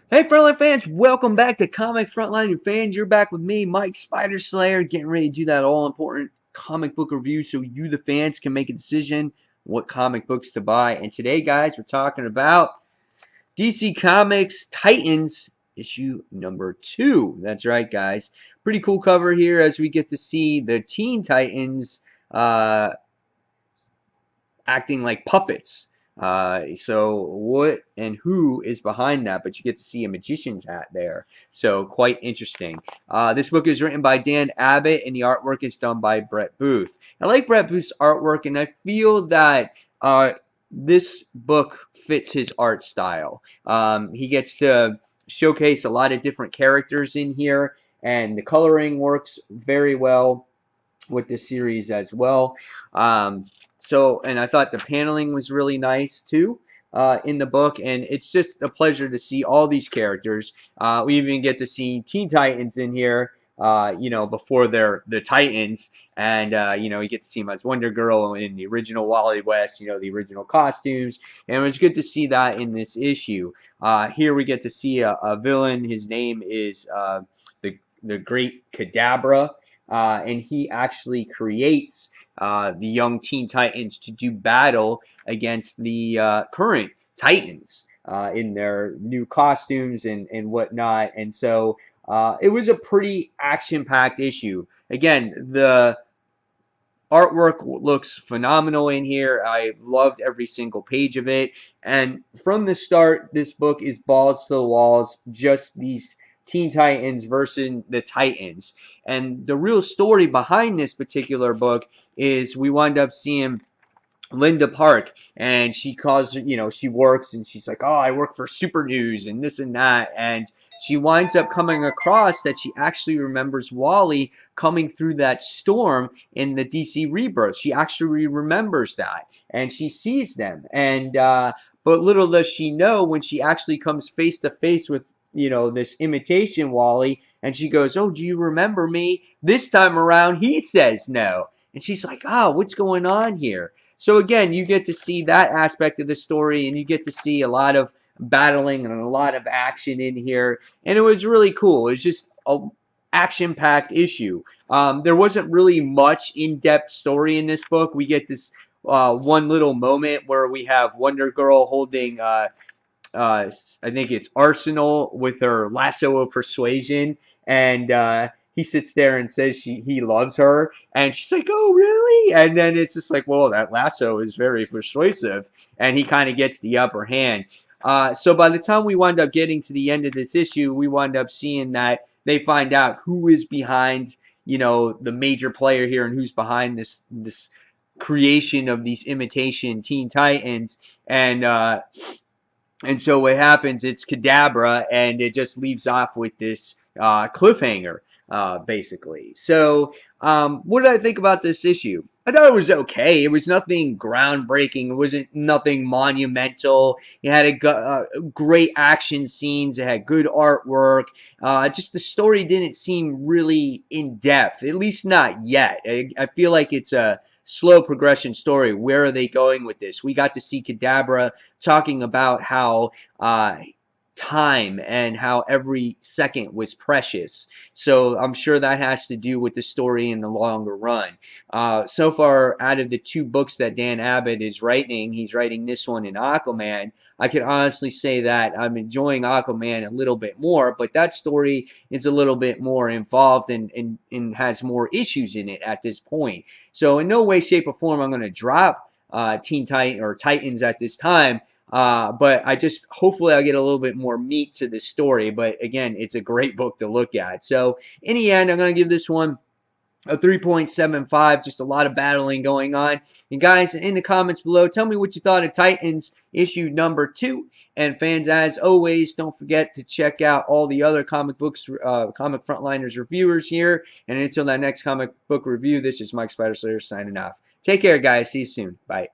Hey, Frontline fans, welcome back to Comic Frontline fans. You're back with me, Mike SPIDER-SLAYER, getting ready to do that all-important comic book review so you, the fans, can make a decision what comic books to buy. And today, guys, we're talking about DC Comics Titans issue number 2. That's right, guys. Pretty cool cover here as we get to see the Teen Titans acting like puppets. So what and who is behind that? But you get to see a magician's hat there. So quite interesting. This book is written by Dan Abnett and the artwork is done by Brett Booth. I like Brett Booth's artwork and I feel that this book fits his art style. He gets to showcase a lot of different characters in here and the coloring works very well with this series as well. And I thought the paneling was really nice too in the book, and it's just a pleasure to see all these characters. We even get to see Teen Titans in here, before they're the Titans, and you get to see them as Wonder Girl in the original Wally West, the original costumes, and it was good to see that in this issue. Here we get to see a villain. His name is the Great Kadabra. And he actually creates the young Teen Titans to do battle against the current Titans in their new costumes and whatnot. And so it was a pretty action-packed issue. Again, the artwork looks phenomenal in here. I loved every single page of it. And from the start, this book is balls to the walls, just these Teen Titans versus the Titans. And the real story behind this particular book is we wind up seeing Linda Park, and she calls, she works and she's like, oh, I work for Super News and this and that. And she winds up coming across that she actually remembers Wally coming through that storm in the DC Rebirth. She actually remembers that and she sees them. And, but little does she know when she actually comes face to face with this imitation Wally, and she goes, oh, do you remember me? This time around, he says no. And she's like, oh, what's going on here? So again, you get to see that aspect of the story, and you get to see a lot of battling and a lot of action in here, and it was really cool. It was just a action-packed issue. There wasn't really much in-depth story in this book. We get this one little moment where we have Wonder Girl holding I think it's Arsenal with her lasso of persuasion, and he sits there and says he loves her, and she's like, oh really? And then it's just like, well, that lasso is very persuasive, and he kind of gets the upper hand. So by the time we wind up getting to the end of this issue, we wind up seeing that they find out who is behind the major player here and who's behind this creation of these imitation Teen Titans. And so what happens, it's Kadabra, and it just leaves off with this cliffhanger, basically. So what did I think about this issue? I thought it was okay. It was nothing groundbreaking. It wasn't nothing monumental. It had great action scenes. It had good artwork. Just the story didn't seem really in-depth, at least not yet. I feel like it's a slow progression story. Where are they going with this? We got to see Kadabra talking about how time and how every second was precious. So I'm sure that has to do with the story in the longer run. So far, out of the two books that Dan Abnett is writing, he's writing this one in Aquaman. I can honestly say that I'm enjoying Aquaman a little bit more, but that story is a little bit more involved and has more issues in it at this point. So in no way, shape, or form I'm going to drop Teen Titan or Titans at this time. But hopefully I'll get a little bit more meat to the story. But again, it's a great book to look at. So in the end, I'm going to give this one a 3.75, just a lot of battling going on. And guys, in the comments below, tell me what you thought of Titans issue number 2. And fans, as always, don't forget to check out all the other comic books, Comic Frontliners reviewers here. And until that next comic book review, this is Mike SPIDER-SLAYER signing off. Take care, guys. See you soon. Bye.